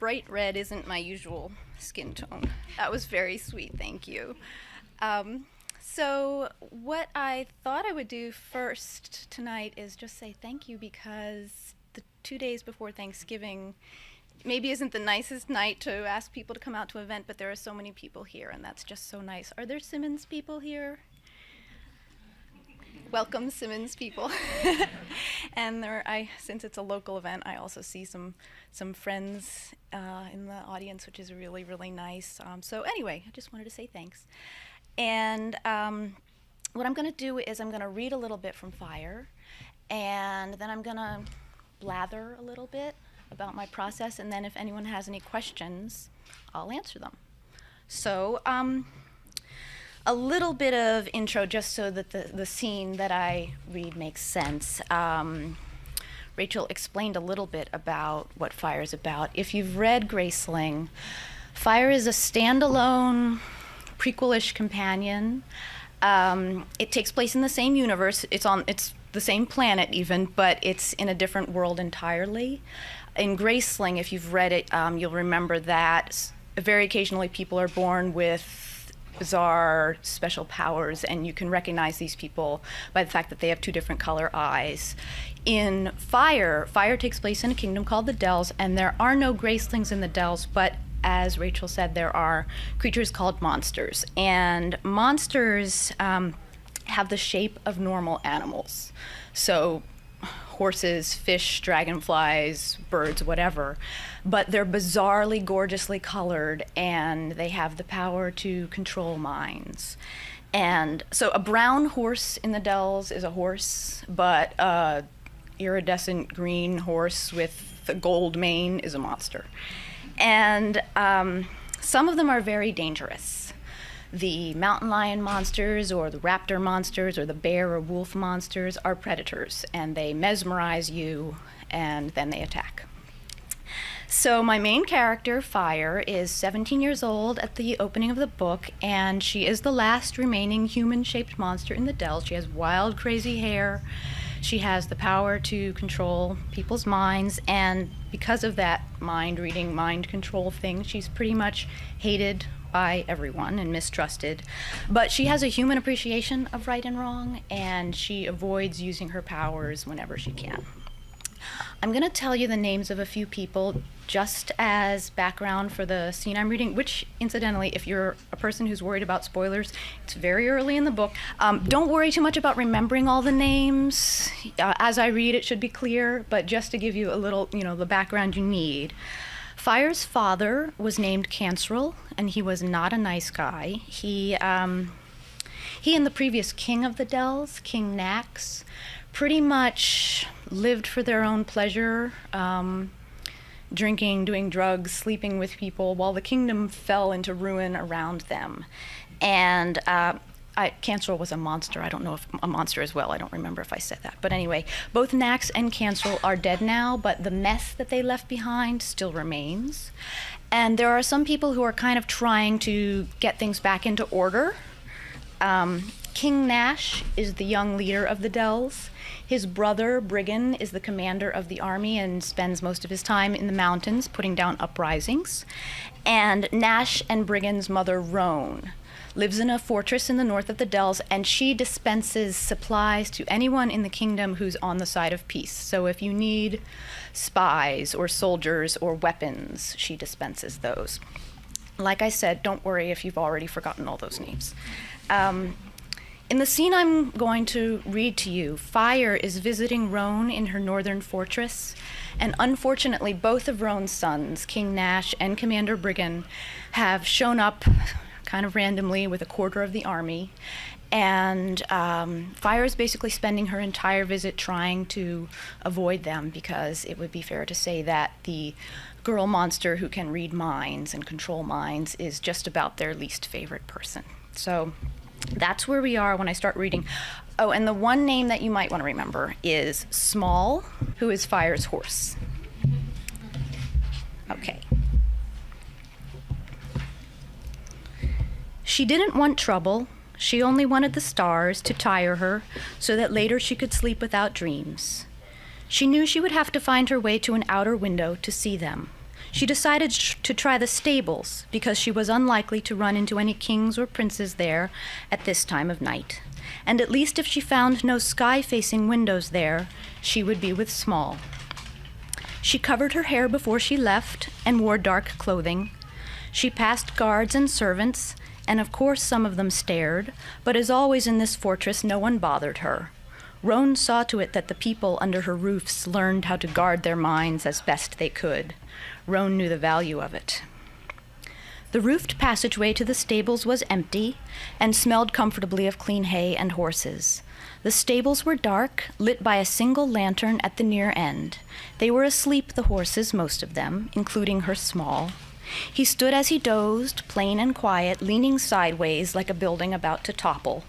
bright red isn't my usual skin tone. That was very sweet, thank you. So what I thought I would do first tonight is just say thank you, because the 2 days before Thanksgiving maybe isn't the nicest night to ask people to come out to an event, but there are so many people here, and that's just so nice. Are there Simmons people here? Welcome, Simmons people. And since it's a local event, I also see some friends in the audience, which is really, really nice. So anyway, I just wanted to say thanks. And what I'm going to do is I'm going to read a little bit from Fire, and then I'm going to blather a little bit about my process, and then if anyone has any questions, I'll answer them. So a little bit of intro just so that the scene that I read makes sense. Rachel explained a little bit about what Fire is about. If you've read Graceling, Fire is a standalone prequel-ish companion. It takes place in the same universe. It's the same planet even, but it's in a different world entirely. In Graceling, if you've read it, you'll remember that very occasionally people are born with bizarre special powers, and you can recognize these people by the fact that they have two different color eyes. In Fire takes place in a kingdom called the Dells, and there are no Gracelings in the Dells, but as Rachel said, there are creatures called monsters. And monsters have the shape of normal animals. So horses, fish, dragonflies, birds, whatever. But they're bizarrely, gorgeously colored, and they have the power to control minds. And so a brown horse in the Dells is a horse, but a iridescent green horse with a gold mane is a monster. And some of them are very dangerous. The mountain lion monsters, or the raptor monsters, or the bear or wolf monsters are predators, and they mesmerize you, and then they attack. So my main character, Fire, is 17 years old at the opening of the book, and she is the last remaining human-shaped monster in the Dells. She has wild, crazy hair. She has the power to control people's minds, and because of that mind-reading, mind control thing, she's pretty much hated by everyone and mistrusted. But she has a human appreciation of right and wrong, and she avoids using her powers whenever she can. I'm going to tell you the names of a few people just as background for the scene I'm reading, which, incidentally, if you're a person who's worried about spoilers, it's very early in the book. Don't worry too much about remembering all the names. As I read, it should be clear, but just to give you a little, the background you need. Fire's father was named Cancerel, and he was not a nice guy. He and the previous king of the Dells, King Nax, pretty much lived for their own pleasure, drinking, doing drugs, sleeping with people, while the kingdom fell into ruin around them. And Cancerel was a monster. I don't know if a monster as well. I don't remember if I said that. But anyway, both Nax and Cancerel are dead now, but the mess that they left behind still remains. And there are some people who are kind of trying to get things back into order. King Nash is the young leader of the Dells. His brother, Briggan, is the commander of the army and spends most of his time in the mountains putting down uprisings. And Nash and Briggan's mother, Roan, lives in a fortress in the north of the Dells, and she dispenses supplies to anyone in the kingdom who's on the side of peace. So if you need spies or soldiers or weapons, she dispenses those. Like I said, don't worry if you've already forgotten all those names. In the scene I'm going to read to you, Fire is visiting Roan in her northern fortress, and unfortunately both of Roan's sons, King Nash and Commander Briggan, have shown up kind of randomly with a quarter of the army, and Fire is basically spending her entire visit trying to avoid them, because it would be fair to say that the girl monster who can read minds and control minds is just about their least favorite person. So that's where we are when I start reading. Oh, and the one name that you might want to remember is Small, who is Fire's horse. Okay. She didn't want trouble. She only wanted the stars to tire her so that later she could sleep without dreams. She knew she would have to find her way to an outer window to see them, She decided to try the stables because she was unlikely to run into any kings or princes there at this time of night. And at least if she found no sky-facing windows there, she would be with Small. She covered her hair before she left and wore dark clothing. She passed guards and servants, and of course some of them stared, but as always in this fortress, no one bothered her. Roan saw to it that the people under her roofs learned how to guard their minds as best they could. Roan knew the value of it. The roofed passageway to the stables was empty and smelled comfortably of clean hay and horses. The stables were dark, lit by a single lantern at the near end. They were asleep, the horses, most of them, including her Small. He stood as he dozed, plain and quiet, leaning sideways like a building about to topple.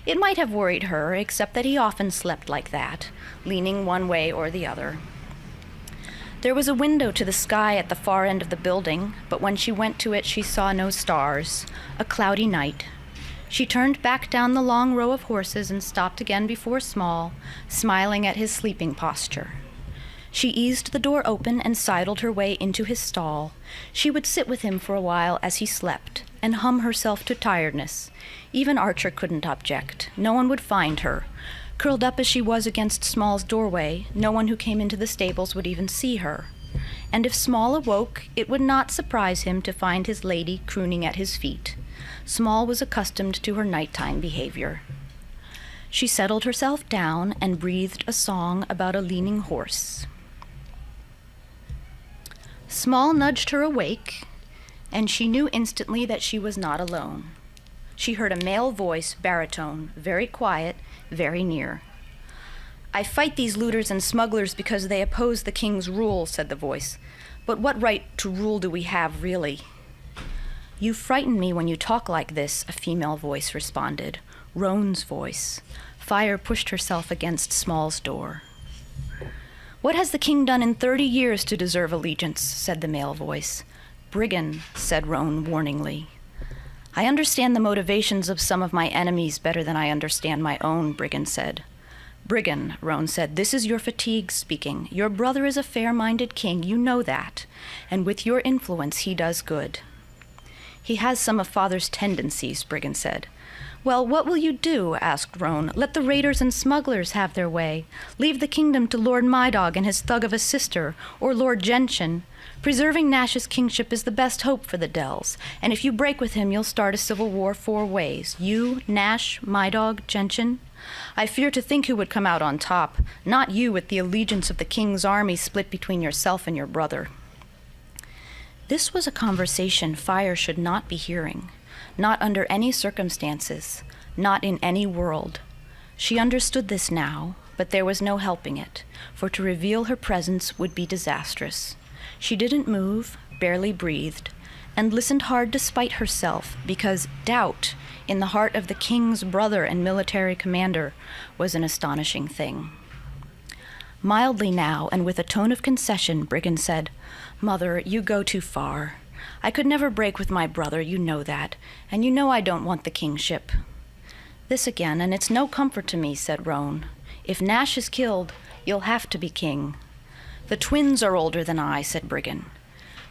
It might have worried her, except that he often slept like that, leaning one way or the other. There was a window to the sky at the far end of the building, but when she went to it, she saw no stars. A cloudy night. She turned back down the long row of horses and stopped again before Small, smiling at his sleeping posture. She eased the door open and sidled her way into his stall. She would sit with him for a while as he slept, and hum herself to tiredness. Even Archer couldn't object. No one would find her. Curled up as she was against Small's doorway, no one who came into the stables would even see her. And if Small awoke, it would not surprise him to find his lady crooning at his feet. Small was accustomed to her nighttime behavior. She settled herself down and breathed a song about a leaning horse. Small nudged her awake, and she knew instantly that she was not alone. She heard a male voice, baritone, very quiet, very near. "I fight these looters and smugglers because they oppose the king's rule," said the voice. "But what right to rule do we have, really?" "You frighten me when you talk like this," a female voice responded. Roan's voice. Fire pushed herself against Small's door. "What has the king done in 30 years to deserve allegiance?" said the male voice. "Brigand," said Roan warningly. "I understand the motivations of some of my enemies better than I understand my own," Brigand said. "Brigand," Roan said, "this is your fatigue speaking. Your brother is a fair-minded king, you know that, and with your influence he does good." "He has some of father's tendencies," Brigand said. "Well, what will you do?" asked Roan. "Let the raiders and smugglers have their way. Leave the kingdom to Lord Mydog and his thug of a sister, or Lord Gentian. Preserving Nash's kingship is the best hope for the Dells, and if you break with him, you'll start a civil war 4 ways. You, Nash, Mydog, Gentian. I fear to think who would come out on top, not you with the allegiance of the king's army split between yourself and your brother." This was a conversation Fire should not be hearing. Not under any circumstances, not in any world. She understood this now, but there was no helping it, for to reveal her presence would be disastrous. She didn't move, barely breathed, and listened hard despite herself, because doubt in the heart of the king's brother and military commander was an astonishing thing. Mildly now, and with a tone of concession, Brigand said, "Mother, you go too far. I could never break with my brother, you know that, and you know I don't want the kingship." "This again, and it's no comfort to me," said Roan. "If Nash is killed, you'll have to be king." "The twins are older than I," said Brigand.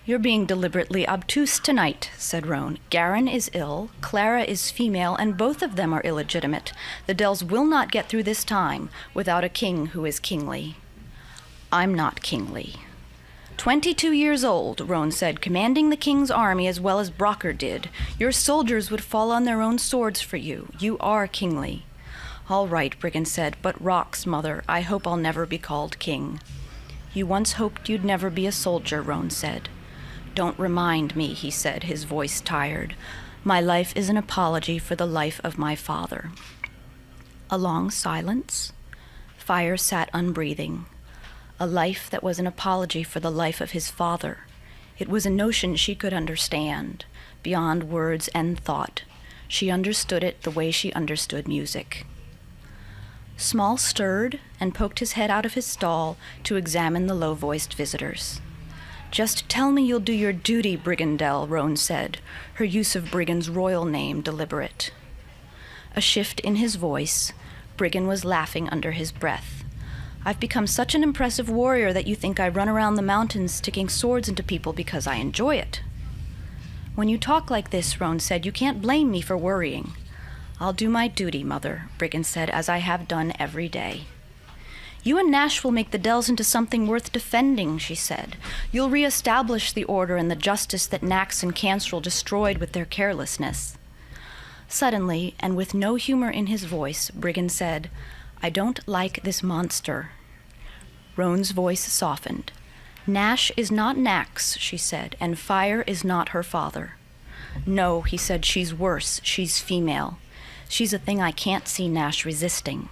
"You're being deliberately obtuse tonight," said Roan. "Garin is ill, Clara is female, and both of them are illegitimate. The Dells will not get through this time without a king who is kingly." "I'm not kingly." 22 years old, Roan said, commanding the king's army as well as Brocker did. Your soldiers would fall on their own swords for you. You are kingly. All right, Brigand said, but rocks, mother. I hope I'll never be called king. You once hoped you'd never be a soldier, Roan said. Don't remind me, he said, his voice tired. My life is an apology for the life of my father. A long silence. Fire sat unbreathing. A life that was an apology for the life of his father. It was a notion she could understand, beyond words and thought. She understood it the way she understood music. Small stirred and poked his head out of his stall to examine the low-voiced visitors. Just tell me you'll do your duty, Brigandel, Roan said, her use of Brigand's royal name deliberate. A shift in his voice. Brigand was laughing under his breath. I've become such an impressive warrior that you think I run around the mountains sticking swords into people because I enjoy it. When you talk like this, Roan said, you can't blame me for worrying. I'll do my duty, Mother, Briggan said, as I have done every day. You and Nash will make the Dells into something worth defending, she said. You'll reestablish the order and the justice that Nax and Canstrel destroyed with their carelessness. Suddenly, and with no humor in his voice, Briggan said, I don't like this monster. Roan's voice softened. Nash is not Nax, she said, and fire is not her father. No, he said, she's worse. She's female. She's a thing I can't see Nash resisting.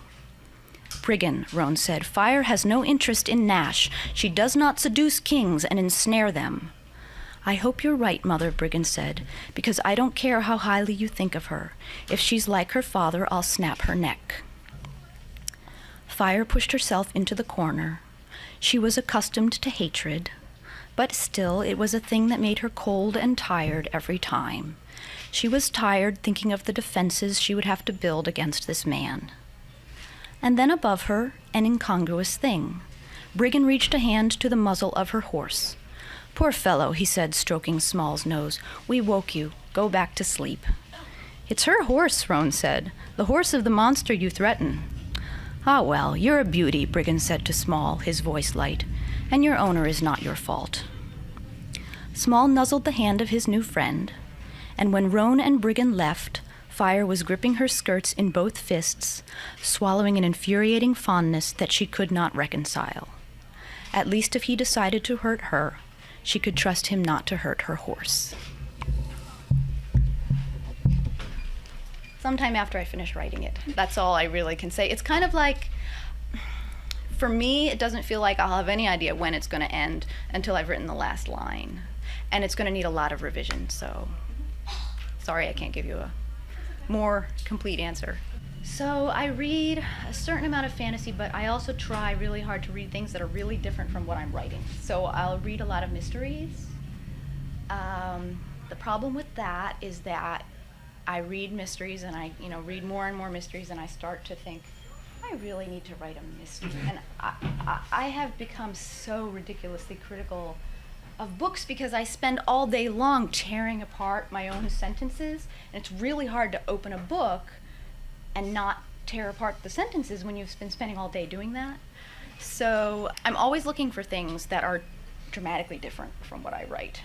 Briggan, Roan said, fire has no interest in Nash. She does not seduce kings and ensnare them. I hope you're right, Mother, Briggan said, because I don't care how highly you think of her. If she's like her father, I'll snap her neck. Fire pushed herself into the corner. She was accustomed to hatred, but still it was a thing that made her cold and tired every time. She was tired thinking of the defenses she would have to build against this man. And then above her, an incongruous thing. Briggan reached a hand to the muzzle of her horse. Poor fellow, he said, stroking Small's nose. We woke you. Go back to sleep. It's her horse, Roan said. The horse of the monster you threaten. Ah, well, you're a beauty, Briggan said to Small, his voice light, and your owner is not your fault. Small nuzzled the hand of his new friend, and when Roan and Briggan left, Fire was gripping her skirts in both fists, swallowing an infuriating fondness that she could not reconcile. At least if he decided to hurt her, she could trust him not to hurt her horse. Sometime after I finish writing it. That's all I really can say. It's kind of like, for me, it doesn't feel like I'll have any idea when it's going to end until I've written the last line. And it's going to need a lot of revision, so sorry I can't give you a more complete answer. So I read a certain amount of fantasy, but I also try really hard to read things that are really different from what I'm writing. So I'll read a lot of mysteries. The problem with that is that I read mysteries and I read more and more mysteries and I start to think, I really need to write a mystery. And I have become so ridiculously critical of books because I spend all day long tearing apart my own sentences. And it's really hard to open a book and not tear apart the sentences when you've been spending all day doing that. So I'm always looking for things that are dramatically different from what I write.